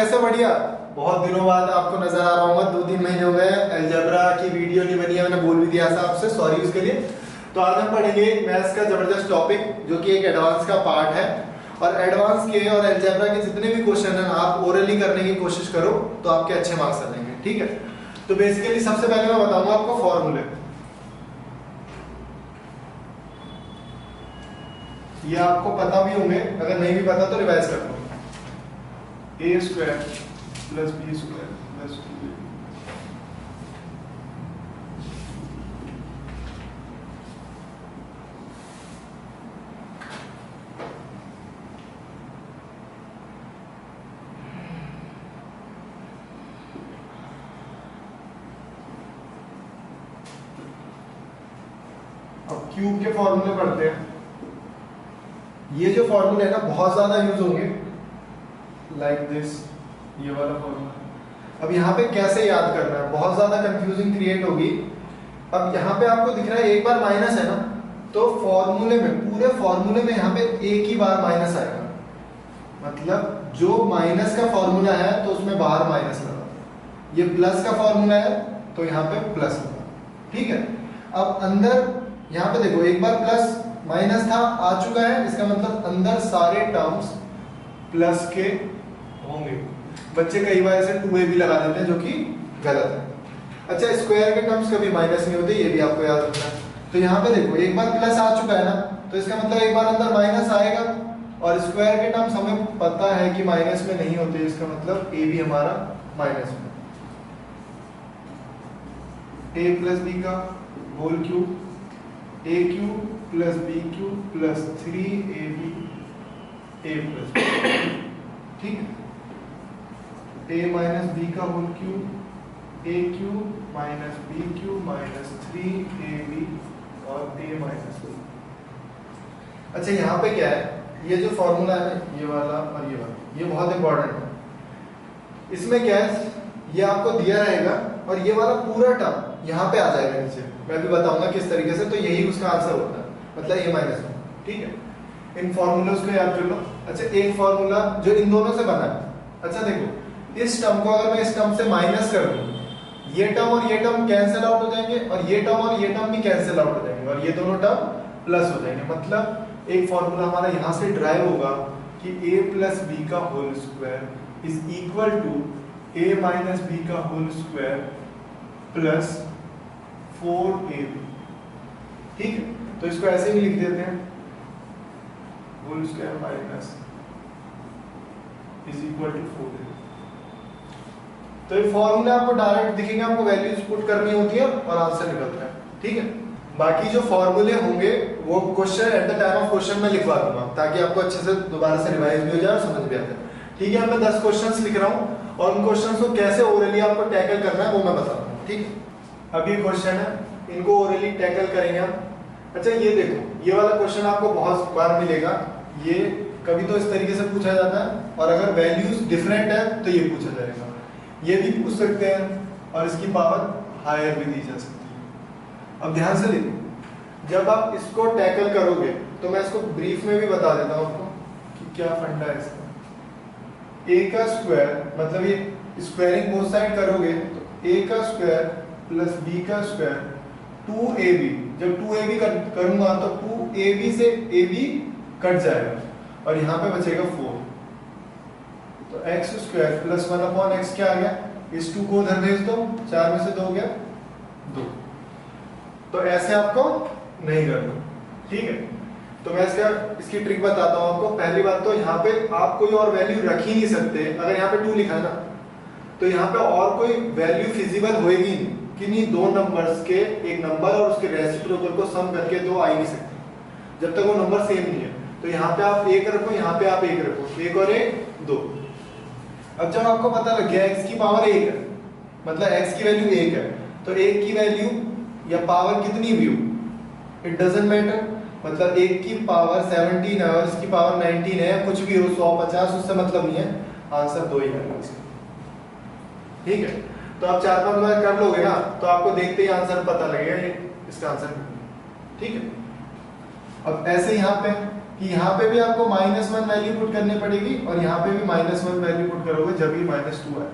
कैसे बढ़िया। बहुत दिनों बाद आपको नजर आ रहा हूँ, 2-3 महीने हो गए अलजेब्रा की वीडियो नहीं बनी है, मैंने बोल भी दिया था आपसे, सॉरी उसके लिए। तो आज हम पढ़ेंगे मैथ्स का जबरदस्त टॉपिक जो कि एक एडवांस का पार्ट है। और एडवांस के और अलजेब्रा के जितने भी क्वेश्चन हैं आप ओरली करने की कोशिश करो तो आपके अच्छे मार्क्स आ जाएंगे, ठीक है। तो बेसिकली सबसे पहले मैं बताऊंगा आपको फॉर्मूले। ये आपको पता भी होंगे, अगर नहीं भी पता तो रिवाइज कर लो। A square plus b square plus 2ab। अब क्यूब के फॉर्मूले पढ़ते हैं। ये जो फॉर्मूले है ना बहुत ज्यादा यूज होंगे, लाइक दिस, ये वाला फॉर्मूला। अब यहाँ पे कैसे याद करना है, बहुत ज्यादा कंफ्यूजिंग क्रिएट होगी। अब यहाँ पे आपको दिख रहा है एक बार माइनस है ना, तो फॉर्मूले में, पूरे फॉर्मूले में यहाँ पे एक ही बार माइनस आएगा। मतलब जो माइनस का फॉर्मूला है तो उसमें बाहर माइनस लगा, ये प्लस का फॉर्मूला है तो यहाँ पे प्लस लगा, ठीक है। अब अंदर यहाँ पे देखो एक बार प्लस माइनस था, आ चुका है, इसका मतलब अंदर सारे टर्म्स प्लस के होंगे। बच्चे कई बार ऐसे 2a भी लगा देते हैं जो कि गलत है। अच्छा, स्क्वायर के टर्म्स कभी माइनस नहीं होते, ये भी आपको याद रखना है। तो यहाँ पे देखो एक बार प्लस आ चुका है ना, तो इसका मतलब एक बार अंदर माइनस आएगा, और स्क्वायर के टर्म्स हमें पता है कि माइनस में नहीं होते, इसका मतलब a भी हमारा माइनस में। a प्लस बी का whole cube, a cube plus B cube plus 3ab a plus b, ठीक है। a माइनस बी का whole cube, a cube minus B cube minus 3ab और a माइनस b। अच्छा, यहाँ पे क्या है, ये जो फॉर्मूला है ये वाला और ये वाला, ये बहुत इंपॉर्टेंट है। इसमें क्या है, ये आपको दिया रहेगा और ये वाला पूरा टर्म यहाँ पे आ जाएगा नीचे, मैं भी बताऊंगा किस तरीके से। तो यही उसका आंसर होता है, मतलब ये माइनस में, ठीक है। इन फॉर्मूलोज को याद कर लो। अच्छा, एक फॉर्मूला जो इन दोनों से बना है, अच्छा देखो इस टर्म को अगर मैं इस टर्म से माइनस कर दूं, ये टर्म और ये टर्म कैंसिल आउट हो जाएंगे, और ये टर्म और ये टर्म भी कैंसिल आउट हो जाएंगे, और ये दोनों टर्म प्लस हो जाएंगे। मतलब एक फॉर्मूला हमारा यहाँ से ड्राइव होगा कि a प्लस बी का whole square is equal to a minus B का होल स्क्वायर प्लस 4ab, ठीक है। तो इसको ऐसे भी लिख देते हैं, whole square minus is equal to 4ab। तो ये फॉर्मूला आपको डायरेक्ट दिखेंगे, आपको वैल्यूज पुट करनी होती है और आंसर निकलता है, ठीक है। बाकी जो फॉर्मूले होंगे वो question at the time of question में लिखवा दूंगा, ताकि आपको अच्छे से दोबारा से रिवाइज भी हो जाए और समझ भी आ जाए, ठीक है। मैं 10 क्वेश्चंस लिख रहा हूँ और उन क्वेश्चंस को कैसे ओरली आपको टैकल करना है वो मैं बताता हूँ, ठीक है। अब ये क्वेश्चन है, इनको ओरली टैकल करेंगे आप। अच्छा, ये देखो, ये वाला क्वेश्चन आपको बहुत बार मिलेगा। ये कभी तो इस तरीके से पूछा जाता है, और अगर वैल्यूज डिफरेंट है तो ये पूछा जाएगा। ये भी पूछ सकते हैं, और इसकी पावर हायर भी दी जा सकती है। अब ध्यान से देखो, जब आप इसको टैकल करोगे तो मैं इसको ब्रीफ में भी बता देता हूँ आपको कि क्या फंडा है इसका। a का स्क्वायर, मतलब ये स्क्वायरिंग बोथ साइड करोगे तो a का स्क्वायर प्लस b का स्क्वायर 2ab। जब 2ab करूंगा तो 2ab से ab कट जाएगा और यहाँ पे बचेगा 4। तो x स्क्वायर प्लस 1/x क्या आ गया, इस 2 को उधर भेज दो, 4 में से 2 गया 2। तो ऐसे आपको नहीं करना, ठीक है। तो मैं इसकी ट्रिक बताता हूँ आपको। पहली बात तो यहाँ पे आप कोई और वैल्यू रख ही नहीं सकते। अगर यहाँ पे 2 लिखा है ना, तो यहाँ पे और कोई वैल्यू फिजिबल होएगी नहीं, कि नहीं दो नंबर्स के, एक नंबर और उसके रेसिप्रोकल को सम करके 2 आ ही नहीं सकते जब तक वो नंबर सेम नहीं है। तो यहाँ पे आप 1 रखो, यहाँ पे आप 1 रखो, 1 और 1 2। अब जब आपको पता लग गया x की पावर 1 है, मतलब x की वैल्यू 1 है, तो 1 की वैल्यू या पावर कितनी भी हो इट डजंट मैटर। मतलब 1 की पावर 17 है और इसकी पावर 19 है, कुछ भी हो 150, उससे मतलब नहीं है, आंसर 2 ही आएगा इसका, ठीक है। तो आप 4-5 बार कर लोगे ना तो आपको देखते ही आंसर पता लगेगा ये इसका आंसर, ठीक है। अब ऐसे यहाँ पे कि यहाँ पे भी आपको -1 वैल्यू पुट करनी पड़ेगी और यहाँ पे भी -1 वैल्यू पुट करोगे जब ही -2 आए।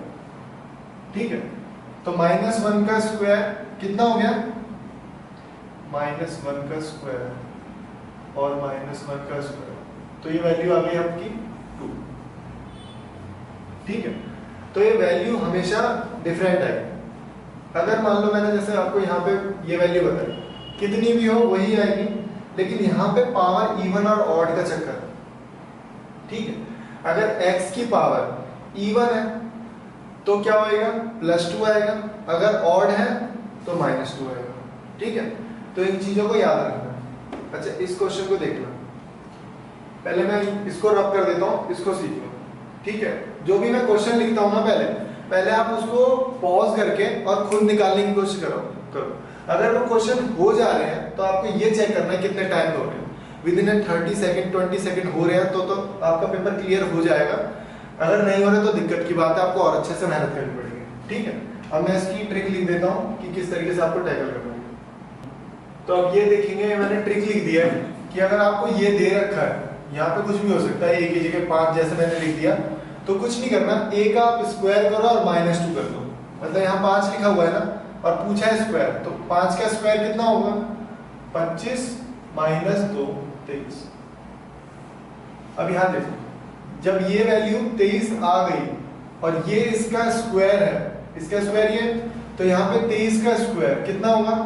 ठीक है, तो -1 का स्क्वायर कितना हो गया, -1 का स्क्वायर और -1 का स्क्वायर, तो ये वैल्यू आ गई आपकी 2। ठीक है, तो ये वैल्यू हमेशा डिफरेंट है। अगर मान लो मैंने जैसे आपको यहाँ पे ये वैल्यू बताई, कितनी भी हो वही आएगी, लेकिन यहाँ पे पावर इवन और ऑड का चक्कर। ठीक है, अगर x की पावर इवन है तो क्या होएगा, +2 आएगा, अगर ऑड है तो -2 आएगा। ठीक है, तो इन चीजों को याद रखना। अच्छा, इस क्वेश्चन को देखना, पहले मैं इसको रब कर देता हूँ, इसको सीख लो। ठीक है, जो भी मैं क्वेश्चन लिखता हूँ ना, पहले आप उसको पॉज करके और खुद निकालने की कोशिश करो। अगर वो क्वेश्चन हो जा रहे हैं तो आपको ये चेक करना है कितने टाइम में हो रहे हैं। विद इन 30 सेकंड 20 सेकंड हो रहे हैं तो आपका पेपर क्लियर हो जाएगा। अगर नहीं हो रहे तो दिक्कत की बात है, आपको और अच्छे से मेहनत करनी पड़ेगी। ठीक है, अब मैं इसकी ट्रिक लिख देता हूँ कि किस तरीके से आपको टैकल करना है। तो अब ये देखेंगे, मैंने ट्रिक लिख दिया है कि अगर आपको ये दे रखा है, यहाँ पे कुछ भी हो सकता है, एक की जगह 5 जैसे मैंने लिख दिया, तो कुछ नहीं करना, एक आप स्क्वायर करो और -2 कर दो। मतलब यहाँ 5 लिखा हुआ है ना, और पूछा है स्क्वायर, तो 5 का स्क्वायर कितना होगा, 25 - 2 23। अब यहाँ देखो, जब ये वैल्यू 23 आ गई और ये इसका स्क्वायर है, इसका स्क्वायर ये, तो यहाँ पे 23 का स्क्वायर कितना होगा,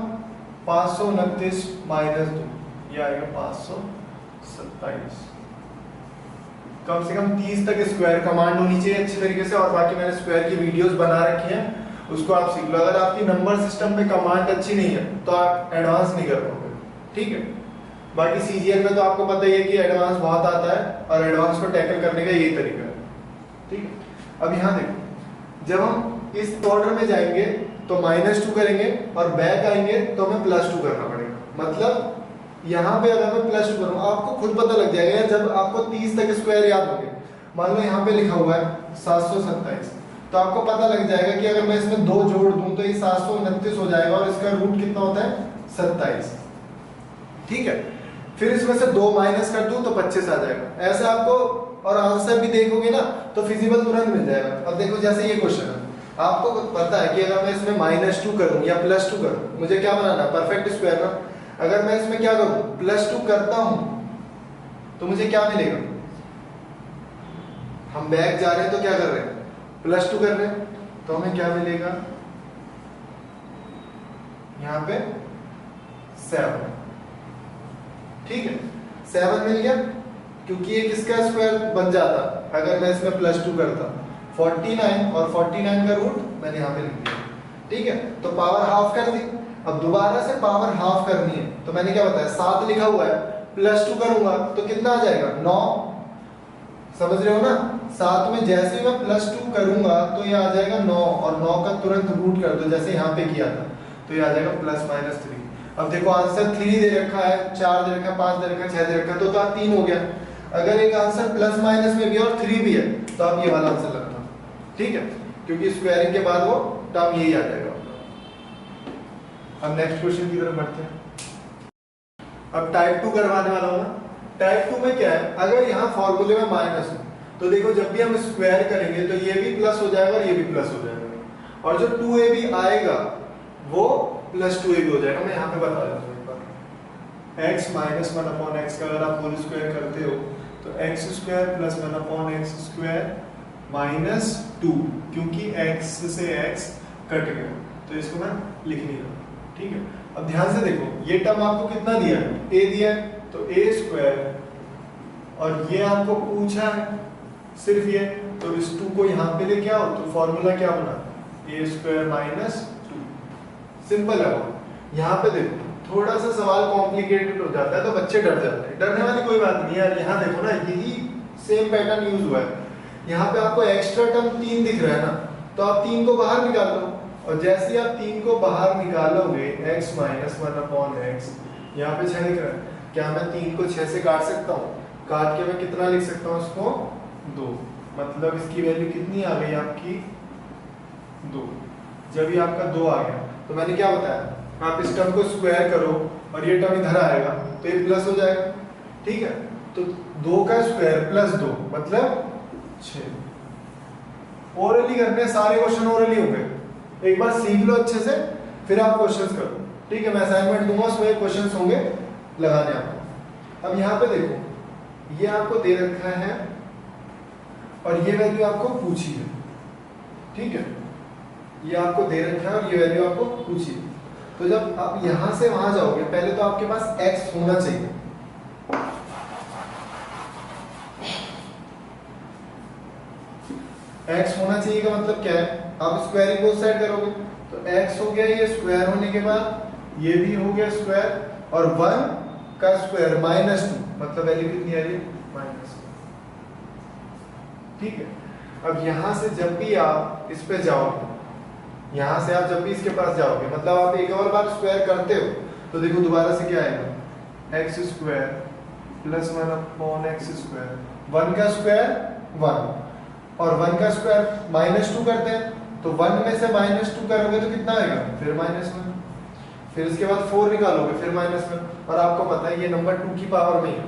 529 - 2, ये आएगा 527। कम से कम 30 तक स्क्वायर कमांड होनी चाहिए अच्छी तरीके से, और बाकी मैंने स्क्वायर की वीडियोस बना रखी हैं, उसको आप सीख लो। अगर आपकी नंबर सिस्टम पे कमांड अच्छी नहीं है तो आप एडवांस नहीं कर पाओगे। ठीक है, बाकी सीजीएल में तो आपको पता ही है कि एडवांस बहुत आता है, और एडवांस को टैकल करने का यही तरीका है। ठीक है, अब यहाँ देखो, जब हम इस ऑर्डर में जाएंगे तो -2 करेंगे और बैक आएंगे तो हमें +2 करना पड़ेगा। मतलब यहाँ पे अगर मैं +2 करूँ, आपको खुद पता लग जाएगा जब आपको 30 तक स्क्वायर याद होंगे। मान लो यहाँ पे लिखा हुआ है 727, तो आपको पता लग जाएगा कि अगर मैं इसमें 2 जोड़ दूं तो ये 729 हो जाएगा, और इसका रूट कितना होता है, 27। ठीक है, फिर इसमें से 2 माइनस कर दूं तो 25 आ जाएगा। ऐसे आपको, और आंसर भी देखोगे ना तो फिजिबल तुरंत मिल जाएगा। अब देखो, जैसे ये क्वेश्चन है, आपको पता है कि अगर मैं इसमें -2 करूं या +2 करूं, मुझे क्या बनाना है, परफेक्ट स्क्वायर ना। अगर मैं इसमें क्या करूं, +2 करता हूं तो मुझे क्या मिलेगा, हम बैक जा रहे हैं तो क्या कर रहे हैं, +2 कर रहे हैं, तो हमें क्या मिलेगा, यहाँ पे 7। ठीक है, 7 मिल गया, क्योंकि ये किसका स्क्वायर बन जाता अगर मैं इसमें +2 करता, 49, और 49 का रूट मैंने यहाँ पे लिख दिया। ठीक है, तो पावर हाफ कर दी। अब दोबारा से पावर हाफ करनी है, तो मैंने क्या बताया, 7 लिखा हुआ है, +2 करूंगा तो कितना आ जाएगा, 9। समझ रहे हो ना, 7 में जैसे ही मैं +2 करूंगा तो ये आ जाएगा 9, और 9 का तुरंत रूट कर दो जैसे यहाँ पे किया था, तो ये आ जाएगा +-3। अब देखो, आंसर 3 दे रखा है, 4 दे रखा है, 5 दे रखा है, 6 दे रखा है, तो 3 हो गया। अगर एक आंसर +- में भी और 3 भी है तो आप ये वाला आंसर लगना। ठीक है, क्योंकि स्क्वायरिंग के बाद वो टर्म यही आ जाएगा। अब नेक्स्ट क्वेश्चन की तरफ बढ़ते हैं। अब टाइप 2 करवाने वाला हूं ना। टाइप 2 में क्या है, अगर यहाँ फॉर्मूले में माइनस हो तो देखो, जब भी हम स्क्वायर करेंगे तो ये भी प्लस हो जाएगा और ये भी प्लस हो जाएगा, और जो 2ab आएगा वो +2ab हो जाएगा। मैं यहाँ पे बता देता हूँ एक बार, x - 1/x का अगर आप होल स्क्वायर करते हो तो x² + 1/x² -2, क्योंकि x से x कट गया तो इसको मैं लिख नहीं रहा। ठीक है, अब ध्यान से देखो, ये टर्म आपको कितना दिया है, a दिया है, तो a², और ये आपको पूछा है सिर्फ ये, तो इस 2 को यहाँ पे लेके आओ, तो फॉर्मूला क्या बना, a² - 2। सिंपल है वो। यहाँ पे देखो, थोड़ा सा सवाल कॉम्प्लिकेटेड हो जाता है तो बच्चे डर जाते हैं, डरने वाली कोई बात नहीं यार। यहाँ देखो ना, यही सेम पैटर्न यूज हुआ है। यहाँ पे आपको एक्स्ट्रा टर्म 3 दिख रहा है ना, तो आप 3 को बाहर निकाल लो, और जैसे आप 3 को बाहर निकालोगे, x - 1/x, यहाँ पे 6 दिख रहा है, क्या मैं 3 को 6 से काट सकता हूँ, काट के मैं कितना लिख सकता हूँ इसको, 2। मतलब इसकी वैल्यू कितनी आ गई आपकी, 2। जब ये आपका 2 आ गया तो मैंने क्या बताया, आप इस टर्म को स्क्वायर करो और ये टर्म इधर आएगा तो ये प्लस हो जाएगा। ठीक है, तो 2 का स्क्वायर प्लस 2 मतलब 6। ओरली करने सारे क्वेश्चन ओरली होंगे, एक बार सीख लो अच्छे से फिर आप क्वेश्चंस करो, ठीक है। मैं असाइनमेंट दूंगा उसमें क्वेश्चंस होंगे लगाने आपको। अब यहाँ पे देखो ये आपको दे रखा है और ये वैल्यू आपको पूछी है, ठीक है। ये आपको दे रखा है और ये वैल्यू आपको पूछी है। तो जब आप यहां से वहां जाओगे पहले तो आपके पास x होना चाहिए, x होना चाहिए का मतलब क्या है, आप स्क्वायरिंग को साइड करोगे तो x हो गया, ये स्क्वायर होने के बाद ये भी हो गया स्क्वायर और 1 का स्क्वायर -2 मतलब वैल्यू कितनी आ रही है -2, ठीक है। अब यहां से जब भी आप इस पे जाओगे, यहां से आप जब भी इसके पास जाओगे मतलब आप एक और बार स्क्वायर करते हो तो देखो दोबारा से क्या आएगा x square plus 1 upon x square, 1 का स्क्वायर 1 और 1 का स्क्वायर -2 करते हैं तो 1 में से -2 करोगे तो कितना आएगा फिर -1, फिर इसके बाद 4 निकालोगे फिर -1 और आपको पता है ये नंबर 2 की पावर में ही है,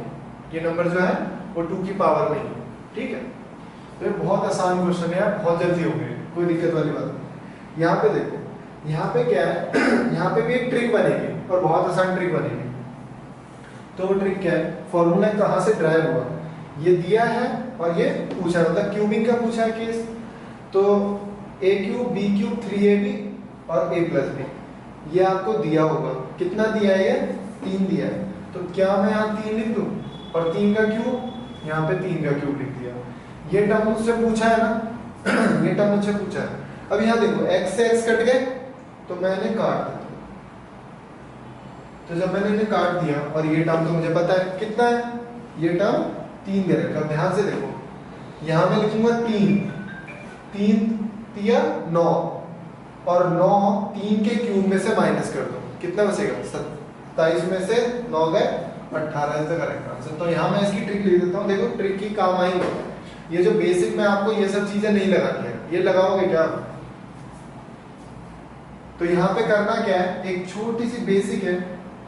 ये नंबर जो है वो 2 की पावर में ही है, ठीक है। तो ये बहुत आसान क्वेश्चन है यार, बहुत जल्दी हो गए, कोई दिक्कत वाली बात नहीं। यहाँ पे देखो यहाँ पे क्या है यहाँ पे भी एक ट्रिक बनेगी और बहुत आसान ट्रिक बनेगी। तो वो ट्रिक क्या है, फॉर्मूला कहाँ से ड्राइव हुआ, ये दिया है और ये पूछा मतलब क्यूबिंग का पूछा है केस, तो a cube b cube 3ab और a प्लस b ये आपको दिया होगा, कितना दिया है ये 3 दिया है, तो क्या मैं यहाँ 3 लिख दूँ और 3 का क्यूब यहाँ पे 3 का क्यूब लिख दिया, ये टर्म मुझसे पूछा है ना ये टर्म मुझसे पूछा है। अब यहाँ देखो x से x कट गए तो मैंने काट दिया, तो जब मैंने इन्हें काट दिया और ये टर्म तो मुझे पता है कितना है, ये टर्म 3 दे रखा, ध्यान से देखो यहाँ मैं लिखूंगा 3 तिया 9 और 9 3 के क्यूब में से माइनस कर दो, कितना बचेगा 27 में से 9 गए 18 इज द करेक्ट आंसर। तो यहाँ मैं इसकी ट्रिक लिख देता हूँ, देखो ट्रिक की काम आएंगे, ये जो बेसिक में आपको ये सब चीजें नहीं लगानी है, ये लगाओगे क्या, तो यहाँ पे करना क्या है, एक छोटी सी बेसिक है,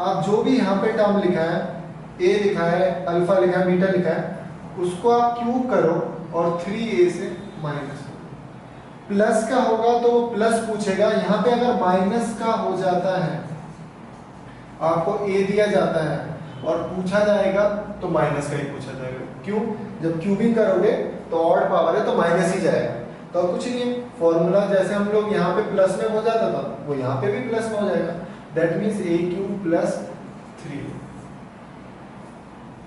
आप जो भी यहाँ पे टर्म लिखा है a लिखा है अल्फा लिखा है बीटा लिखा है उसको आप क्यूब करो और 3a से माइनस प्लस का होगा तो प्लस पूछेगा, यहाँ पे अगर माइनस का हो जाता है आपको a दिया जाता है और पूछा जाएगा तो माइनस का ही पूछा जाएगा, क्यों, जब क्यूबिंग करोगे तो ऑड पावर है तो माइनस ही जाएगा, तो कुछ नहीं है, फॉर्मूला जैसे हम लोग यहाँ पे प्लस में हो जाता था वो यहाँ पे भी प्लस में हो जाएगा, that means a cube plus 3।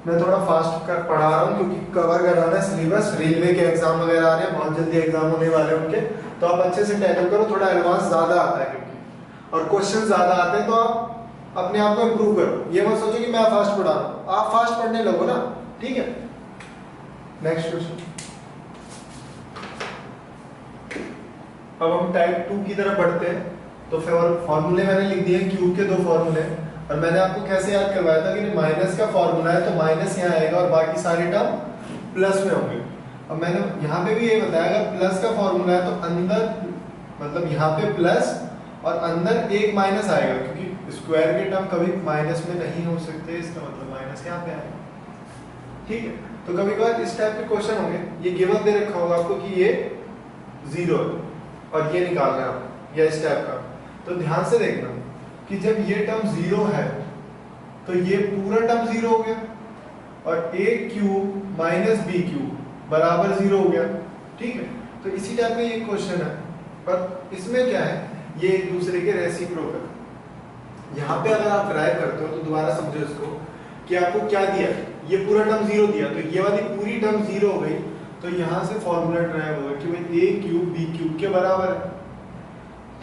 मैं थोड़ा फास्ट कर पढ़ा रहा हूँ क्योंकि कवर कराना है सिलेबस, रेलवे के एग्जाम वगैरह आ रहे हैं, बहुत जल्दी एग्जाम होने वाले हैं उनके, तो आप अच्छे से टैकल करो, थोड़ा एडवांस ज्यादा आता है क्योंकि और क्वेश्चन ज्यादा आते हैं, तो आप अपने आप को इम्प्रूव करो, ये मत सोचो कि मैं फास्ट पढ़ा रहा हूँ, आप फास्ट पढ़ने लगो ना, ठीक है। नेक्स्ट क्वेश्चन, अब हम टाइप 2 की तरफ बढ़ते हैं। तो फॉर्मूले मैंने लिख दिए क्यूब के 2 फॉर्मूले और मैंने आपको कैसे याद करवाया था कि माइनस का फॉर्मूला है तो माइनस यहाँ आएगा और बाकी सारे टर्म प्लस में होंगे। अब मैंने यहाँ पे भी ये बताया अगर प्लस का फॉर्मूला है तो अंदर मतलब यहाँ पे प्लस और अंदर एक माइनस आएगा क्योंकि स्क्वायर के टर्म कभी माइनस में नहीं हो सकते, इसका मतलब माइनस यहाँ पे आएगा, ठीक है। तो कभी कभार इस टाइप के क्वेश्चन होंगे, ये गिवन दे रखा होगा आपको कि ये 0 है और ये निकालना है आपको, या इस टाइप का, तो ध्यान से देखना कि जब ये टर्म 0 है तो ये पूरा टर्म 0 हो गया और a cube minus b cube बराबर 0 हो गया, ठीक है। तो इसी टाइप का ये क्वेश्चन है, पर इसमें क्या है, ये एक दूसरे के रेसिप्रोकल। यहाँ पे अगर आप ड्राइव करते हो तो दोबारा समझो इसको कि आपको क्या दिया, ये पूरा टर्म 0 दिया तो ये वाली पूरी टर्म 0 हो गई, तो यहाँ से फॉर्मूला ड्राइव होगा कि भाई a क्यूब b क्यूब के बराबर है,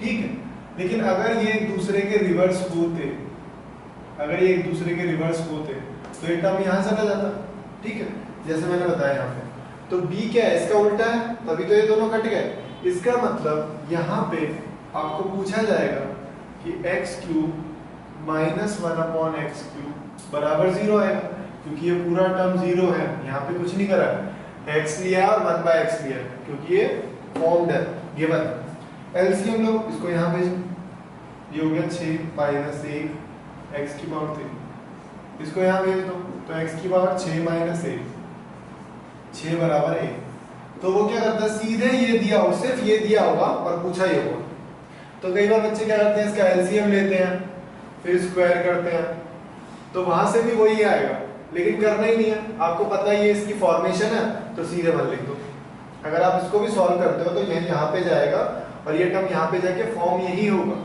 ठीक है। लेकिन अगर ये एक दूसरे के रिवर्स होते, अगर ये एक दूसरे के रिवर्स होते तो ये टर्म यहाँ चला जाता, ठीक है, जैसे मैंने बताया यहाँ पे। तो b क्या है, इसका उल्टा है, तभी तो ये दोनों कट गए। इसका मतलब यहाँ पे आपको पूछा जाएगा कि x cube minus 1 upon x cube बराबर 0 आएगा, क्योंकि ये पूरा टर्म 0 है, यहाँ पे कुछ नहीं करा है, x लिया और 1 बाय x लिया, क्योंकि ये फॉर्म्ड है गिवन। एलसीएम लो, इसको यहाँ भेजो, ये हो गया 6 माइनस 1 x की पावर 3, इसको यहाँ भेज दो तो x की पावर 6 माइनस 1, 6 बराबर 1। तो वो क्या करता है, सीधे ये दिया हो, सिर्फ ये दिया होगा और पूछा ये होगा। तो कई बार बच्चे क्या करते हैं, इसका एलसीएम लेते हैं फिर स्क्वायर करते हैं, तो वहां से भी वही आएगा, लेकिन करना ही नहीं है। आपको पता ही है इसकी फॉर्मेशन है तो सीधे 1 लिख दो। अगर आप इसको भी सॉल्व करते हो तो ये यहाँ पे जाएगा और ये टर्म यहाँ पे जाके फॉर्म यही होगा,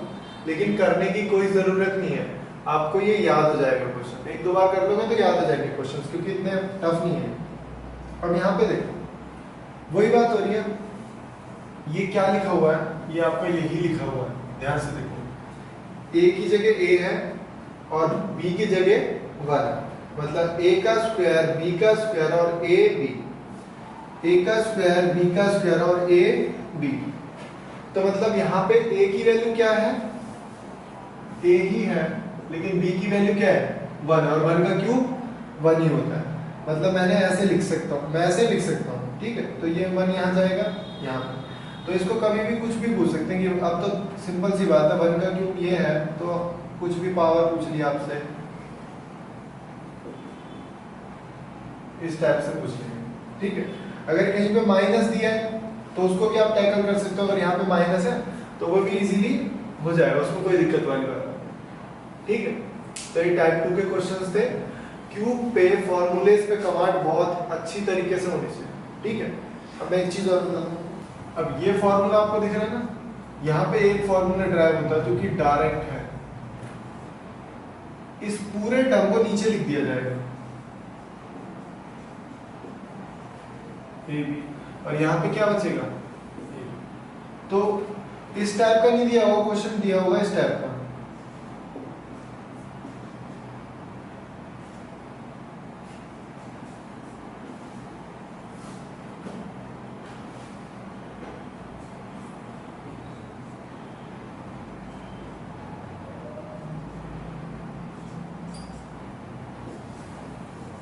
लेकिन करने की कोई जरूरत नहीं है। आपको ये याद हो जाएगा क्वेश्चन, एक दो बार कर लोगे तो याद हो जाएंगे क्वेश्चन, क्योंकि इतने टफ नहीं है। अब यहाँ पे देखो वही बात हो रही है, ये क्या लिखा हुआ है, ये आपका यही लिखा हुआ है, ध्यान से देखो। a की जगह a है और b की जगह 1 है, मतलब a का स्क्वायर b का स्क्वायर और a का स्क्वायर b का स्क्वायर और a b। तो मतलब यहाँ पे a की वैल्यू क्या है, a ही है, लेकिन b की वैल्यू क्या है 1, और 1 का क्यूब 1 ही होता है। मतलब मैंने ऐसे लिख सकता हूँ, मैं ऐसे लिख सकता हूँ, ठीक है। तो ये 1 यहाँ जाएगा यहाँ पे, तो इसको कभी भी कुछ भी पूछ सकते हैं कि अब तो सिंपल सी बात है, 1 का क्यूब ये है तो कुछ भी पावर पूछ लिया आपसे, इस टाइप से पूछ लेंगे, ठीक है। अगर कहीं पे माइनस दिया है तो उसको भी आप टैकल कर सकते हो, अगर यहाँ पे माइनस है तो वो भी इजीली हो जाएगा, उसमें कोई दिक्कत वाली बात नहीं, ठीक है। तो ये टाइप 2 के क्वेश्चंस थे। क्यूब पे फॉर्मूलेस पे कमांड बहुत अच्छी तरीके से होनी चाहिए, ठीक है। अब मैं एक चीज और बता दूं, अब ये फॉर्मूला आपको दिख रहा है ना, यहाँ पे एक फॉर्मूला ड्राइव होता है जो कि डायरेक्ट है, इस पूरे टर्म को नीचे लिख दिया जाएगा ए बी, और यहाँ पे क्या बचेगा, तो इस टाइप का नहीं दिया होगा क्वेश्चन, दिया होगा इस टाइप का।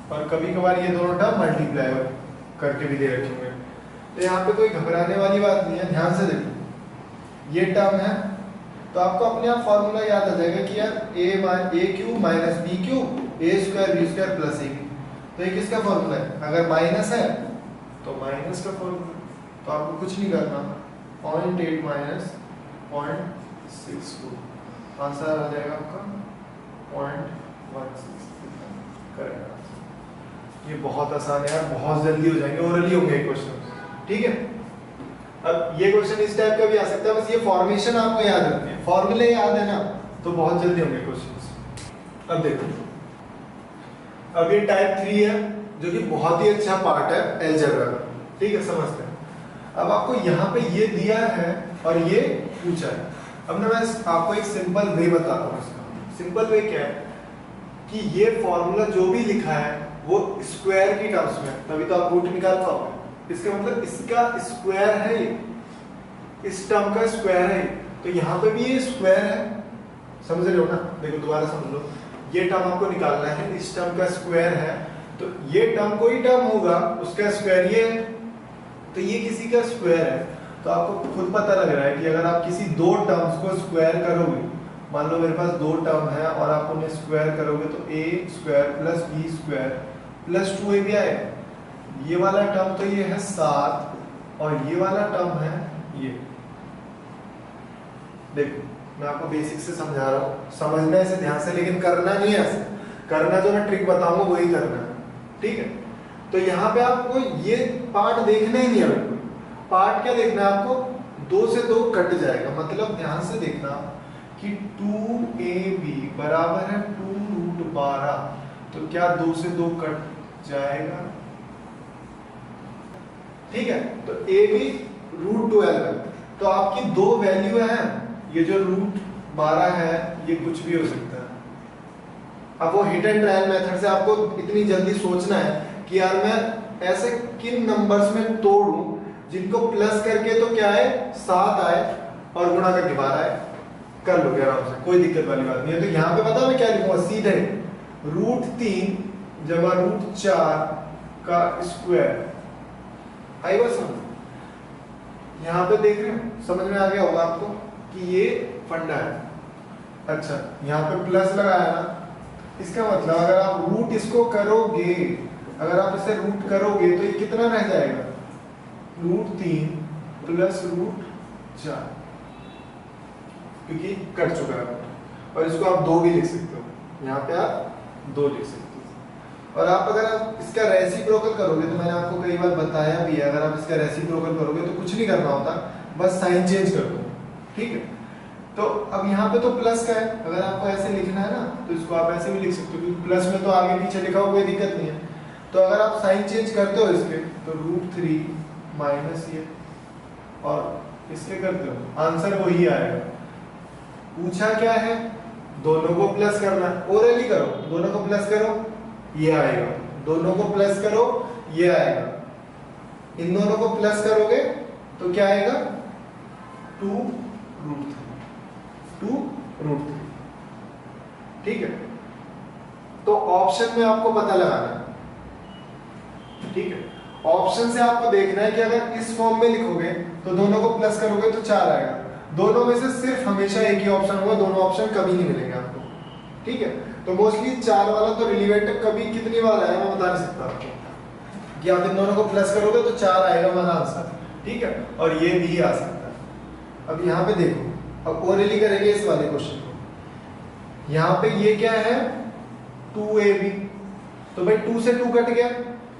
और कभी कभार ये दोनों टर्म मल्टीप्लाई करके भी दे रखे होंगे, तो यहाँ पे कोई घबराने वाली बात नहीं है। ध्यान से देखो, ये टर्म है तो आपको अपने आप फॉर्मूला याद आ जाएगा कि यार a cube minus B cube a square b square plus a b. तो ये किसका फॉर्मूला है, अगर माइनस है तो माइनस का फॉर्मूला, तो आपको कुछ नहीं करना, 0.8 माइनस 0.62, आंसर आ जाएगा आपका 0.16। करेक्ट, ये बहुत आसान है यार, बहुत जल्दी हो जाएंगे, ओरली होंगे क्वेश्चन, ठीक है। अब ये क्वेश्चन इस टाइप का भी आ सकता है, बस ये फॉर्मेशन आपको याद रखनी है, फॉर्मूले याद है ना तो बहुत जल्दी होंगे क्वेश्चन। अब देखो, अब ये टाइप 3 है जो कि बहुत ही अच्छा पार्ट है अलजेब्रा का, ठीक है, समझते हैं। अब आपको यहाँ पे ये दिया है और ये पूछा है। अब ना मैं आपको एक सिंपल वे बताता हूँ इसका। सिंपल वे क्या है कि ये फॉर्मूला जो भी लिखा है वो स्क्वायर की टर्म्स में, तभी तो आप रूट निकाल पाओगे। इसका मतलब इसका स्क्वायर है ये, इस टर्म का स्क्वायर है, तो यहाँ पे भी ये स्क्वायर है, समझ रहे हो ना। देखो दोबारा समझ लो, ये टर्म आपको निकालना है, इस टर्म का स्क्वायर है, तो ये टर्म कोई टर्म होगा उसका स्क्वायर ये है, तो ये किसी का स्क्वायर है। तो आपको खुद पता लग रहा है कि अगर आप किसी दो टर्म्स को स्क्वायर करोगे, मान लो मेरे पास दो टर्म है और आप उन्हें स्क्वायर करोगे तो a square plus b square plus 2ab आएगा। ये वाला टर्म तो ये है 7 और ये वाला टर्म है ये। देखो मैं आपको बेसिक से समझा रहा हूँ, समझना इसे ध्यान से, लेकिन करना नहीं है ऐसे, करना जो मैं ट्रिक बताऊंगा वही करना है, ठीक है। तो यहाँ पे आपको ये पार्ट देखना ही नहीं है, बिल्कुल पार्ट क्या देखना है आपको, 2 से 2 कट जाएगा, मतलब ध्यान से देखना कि 2ab बराबर है 2√12, तो क्या 2 से 2 कट जाएगा, ठीक है। तो ab √12 है, तो आपकी दो वैल्यू है, ये जो √12 है ये कुछ भी हो सकता है। अब वो हिट एंड ट्रायल मेथड से आपको इतनी जल्दी सोचना है कि यार मैं ऐसे किन नंबर्स में तोड़ूं जिनको प्लस करके तो क्या है 7 आए और गुणा करके 12 आए, कर लोगे आराम से, कोई दिक्कत वाली बात नहीं है। तो यहाँ पे पता मैं क्या लिखूंगा, सीधे √3 जमा √4 का स्क्वायर। आई बात समझ, यहाँ पे देख रहे हो, समझ में आ गया होगा आपको कि ये फंडा है। अच्छा यहाँ पे प्लस लगाया ना, इसका मतलब अगर आप रूट इसको करोगे, अगर आप इसे रूट करोगे तो ये कितना रह जाएगा, √3 प्लस √4, क्योंकि कट चुका है। और इसको आप 2 भी लिख सकते हो, यहाँ पे आप 2 लिख सकते हो। और आप अगर आप इसका रेसिप्रोकल करोगे, तो मैंने आपको कई बार बताया भी है, अगर आप इसका रेसिप्रोकल करोगे तो कुछ नहीं करना होता, बस साइन चेंज कर दो, ठीक है। तो अब यहाँ पे तो प्लस का है, अगर आपको ऐसे लिखना है ना तो इसको आप ऐसे भी लिख सकते हो, क्योंकि प्लस में तो आगे पीछे लिखा हुआ कोई दिक्कत नहीं है। तो अगर आप साइन चेंज करते हो इसके, तो √3 माइनस ये और इसके करते हो, आंसर वही आएगा। पूछा क्या है, दोनों को प्लस करना है, ओरली करो, दोनों को प्लस करो, ये आएगा, दोनों को प्लस करो, ये आएगा, इन दोनों को प्लस करोगे तो क्या आएगा, 2√3, ठीक है। तो ऑप्शन में आपको पता लगाना है, ठीक है। ऑप्शन से आपको देखना है कि अगर इस फॉर्म में लिखोगे तो दोनों को प्लस करोगे तो 4 आएगा, दोनों में से सिर्फ हमेशा एक ही ऑप्शन होगा, दोनों ऑप्शन कभी नहीं मिलेंगे आपको, ठीक है। तो मोस्टली 4 वाला तो रिलेवेंट कभी कितनी बार आएगा मैं बता नहीं सकता आपको, कि आप इन दोनों को प्लस करोगे तो 4 आएगा हमारा आंसर, ठीक है। और ये भी आ सकता है। अब यहाँ पे देखो, अब ओरली करेंगे इस वाले क्वेश्चन को। यहाँ पे ये क्या है, 2ab, तो भाई 2 से 2 कट गया,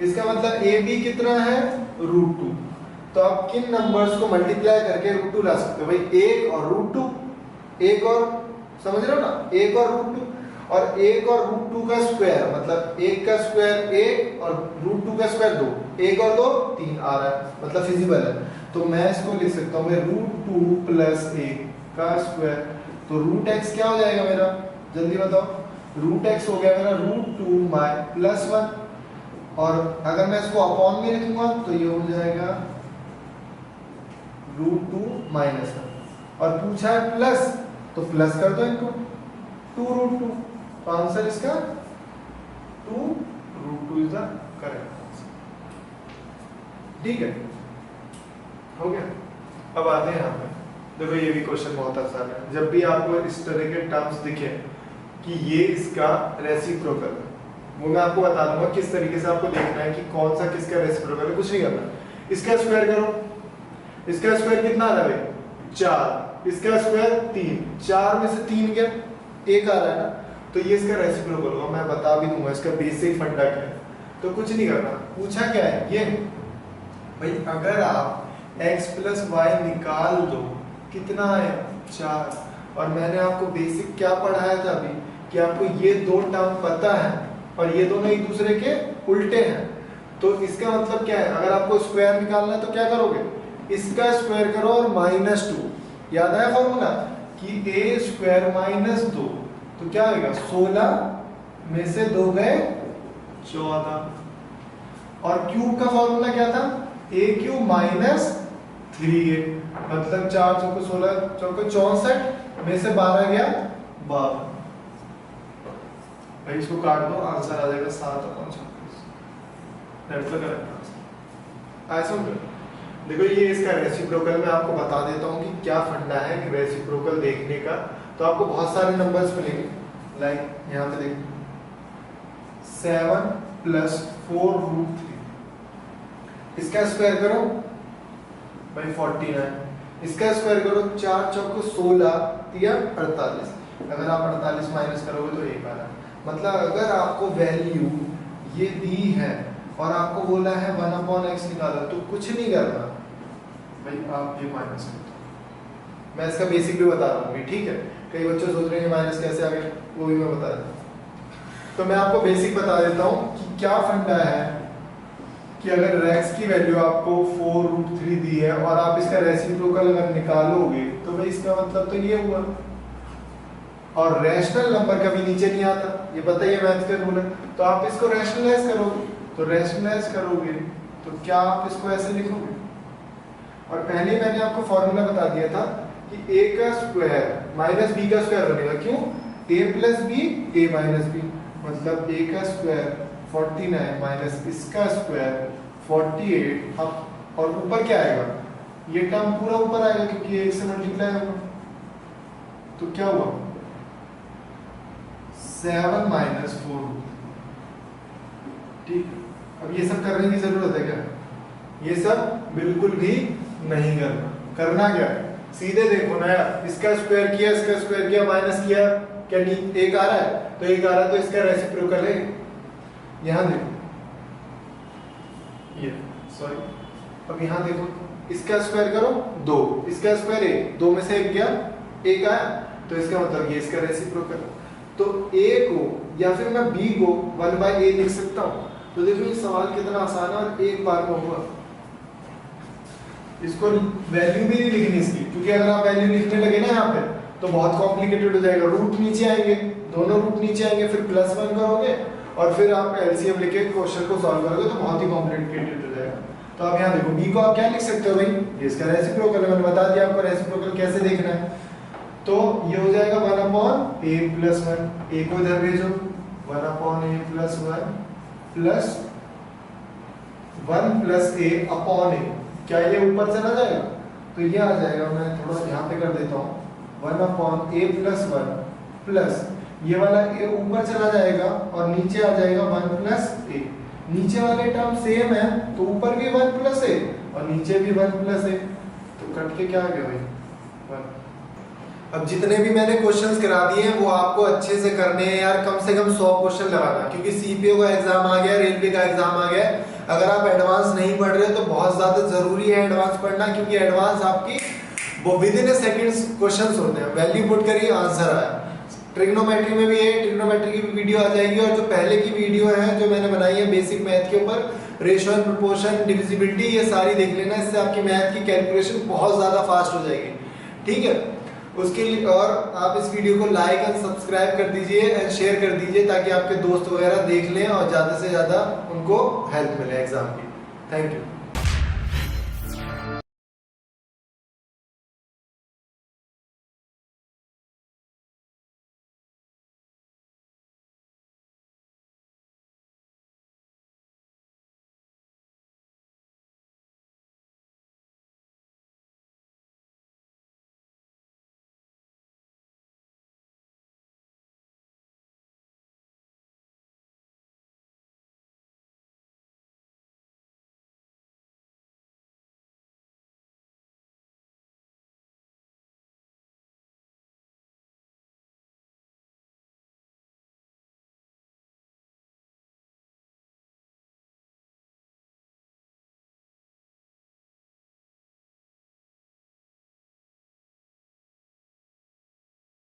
इसका मतलब ab कितना है, √2। तो आप किन नंबर्स को मल्टीप्लाई करके √2 ला सकते हो, भाई 1 और √2, 1 और, समझ रहे हो ना, 1 और √2, और 1 और √2 का स्क्वायर, मतलब 1 का स्क्वायर 1 और √2 का स्क्वायर 2, 1 और 2 3 आ रहा है, मतलब फिजिबल है। तो मैं इसको लिख सकता हूँ √2 प्लस 1 का स्क्वायर, तो √x क्या हो जाएगा मेरा, जल्दी बताओ, √x हो गया मेरा √2 प्लस 1, और अगर मैं इसको अपॉन में लिखूंगा तो ये हो जाएगा √2 माइनस 1, और पूछा है प्लस तो प्लस कर दो इनको, 2√2, तो आंसर इसका 2√2 इज द करेक्ट आंसर, ठीक है, हो गया। अब आते हैं यहाँ पे, देखो ये भी क्वेश्चन बहुत आसान है। जब भी आपको इस तरह के टर्म्स दिखे कि ये इसका रेसिप्रोकल है, वो मैं आपको बता दूंगा किस तरीके से आपको देखना है कि कौन सा किसका रेसिप्रोकल है। कुछ नहीं करना, इसका स्क्वायर करो, इसका स्क्वायर कितना आ रहा है, 4, इसका स्क्वायर 3, 4 में से 3 गया, 1 आ रहा है ना, तो ये इसका रेसिप्रोकल होगा। मैं बता भी दूंगा इसका बेसिक फंडा क्या है। तो कुछ नहीं करना, पूछा क्या है ये, भाई अगर आप x प्लस वाई निकाल दो कितना है, 4, और मैंने आपको बेसिक क्या पढ़ाया था अभी, कि आपको ये 2 टर्म पता है और ये दोनों एक दूसरे के उल्टे हैं। तो इसका मतलब क्या है, अगर आपको स्क्वायर निकालना है तो क्या करोगे, इसका स्क्वायर करो और -2, याद आया फॉर्मूला कि a² माइनस 2, तो क्या होगा, 16 में से 2 गए 14, और क्यूब का फॉर्मूला क्या था, a³ माइनस 3a, मतलब 4 चौको 16 चौको 64 में से 12 गया 12, भाई इसको काट दो, आंसर आ जाएगा 7/36, दैट्स द करेक्ट आंसर। ऐसा देखो ये इसका रेसिप्रोकल, मैं आपको बता देता हूँ कि क्या फंडा है कि रेसिप्रोकल देखने का। तो आपको बहुत सारे नंबर्स मिलेंगे, लाइक यहाँ पे देखो 7 प्लस 4√3, इसका स्क्वायर करो भाई 49, इसका स्क्वायर करो 4 चौको 16 या 48, अगर आप 48 माइनस करोगे तो 1 आ रहा है। मतलब अगर आपको वैल्यू ये दी है और आपको बोला है 1/x निकालो, तो कुछ नहीं करना भाई, आप ये माइनस कर दो। मैं इसका बेसिक भी बता रहा हूँ, ठीक है, कई बच्चे सोच रहे हैं माइनस कैसे आ गए, वो भी मैं बता देता हूँ। तो मैं आपको बेसिक बता देता हूँ कि क्या फंडा है कि अगर x की वैल्यू आपको 4√3 दी है और आप इसका रेसिप्रोकल अगर निकालोगे तो भाई इसका मतलब तो ये हुआ, और रैशनल नंबर कभी नीचे नहीं आता, ये पता ही है मैथ्स का रूल है। तो आप इसको रैशनलाइज करोगे, तो रैशनलाइज करोगे तो क्या आप इसको ऐसे लिखोगे, और पहले मैंने आपको फॉर्मूला बता दिया था कि a का स्क्वायर माइनस b का स्क्वायर बनेगा, क्यों, a plus b a minus b, मतलब a का स्क्वायर 49 माइनस इसका स्क्वायर 48, अब और ऊपर क्या आएगा, ये टर्म पूरा ऊपर आएगा क्योंकि ये 1 से मल्टीप्लाई होगा, तो क्या हुआ 7 माइनस 4। ठीक, अब ये सब करने की जरूरत है क्या? ये सब बिल्कुल भी नहीं करना। करना क्या है, सीधे देखो ना यार, इसका स्क्वायर किया, इसका स्क्वायर किया, माइनस किया, क्या एक आ रहा है? तो एक आ रहा है तो इसका रेसिप्रोकल है। यहां देखो, ये सॉरी, अब यहां देखो, इसका स्क्वायर करो 2, इसका स्क्वायर 1, 2 में से 1 गया, 1 आया, तो इसका मतलब ये इसका रेसिप्रोकल। तो a को या फिर मैं b को 1/a लिख सकता हूं। तो देखो ये सवाल कितना आसान है और एक बार में हुआ। इसको वैल्यू भी नहीं लिखनी इसकी, क्योंकि अगर आप वैल्यू लिखने लगे ना यहाँ पे तो बहुत कॉम्प्लिकेटेड हो जाएगा। रूट नीचे आएंगे, दोनों रूट नीचे आएंगे, फिर +1 करोगे और फिर आप एलसीएम लेके क्वेश्चन को सॉल्व करोगे तो बहुत ही कॉम्प्लिकेटेड हो जाएगा। तो आप यहाँ देखो, b को आप क्या लिख सकते हो भाई, ये इसका रेसिप्रोकल है, मैंने बता दिया आपको रेसिप्रोकल कैसे देखना है। तो ये हो जाएगा 1/a+1, a को इधर भेजो, 1/a+1 प्लस 1 + a/a, क्या ये ऊपर चला जाएगा? तो ये आ जाएगा, मैं थोड़ा यहाँ पे कर देता हूँ, 1/a+1 प्लस ये वाला a ऊपर चला जाएगा और नीचे आ जाएगा 1 + a। नीचे वाले टर्म सेम है तो ऊपर भी 1 + a और नीचे भी 1 + a, तो कट के क्या आ गया भाई 1। अब जितने भी मैंने क्वेश्चंस करा दिए हैं वो आपको अच्छे से करने हैं यार, कम से कम 100 क्वेश्चन लगाना, क्योंकि सीपीओ का एग्जाम आ गया, रेलवे का एग्जाम आ गया। अगर आप एडवांस नहीं पढ़ रहे हो तो बहुत ज्यादा जरूरी है एडवांस पढ़ना, क्योंकि एडवांस आपकी वो विदिन ए सेकंड्स क्वेश्चंस होते हैं। वैल्यू पुट करिए, आंसर आया। ट्रिग्नोमेट्री में भी है, ट्रिग्नोमेट्री की भी वीडियो आ जाएगी, और जो पहले की वीडियो है जो मैंने बनाई है बेसिक मैथ के ऊपर, रेशियो एंड प्रोपोर्शन, डिविजिबिलिटी, ये सारी देख लेना, इससे आपकी मैथ की कैलकुलेशन बहुत ज्यादा फास्ट हो जाएगी। ठीक है, उसके लिए और आप इस वीडियो को लाइक एंड सब्सक्राइब कर दीजिए एंड शेयर कर दीजिए, ताकि आपके दोस्त वगैरह देख लें और ज़्यादा से ज़्यादा उनको हेल्प मिले एग्जाम की। Thank you.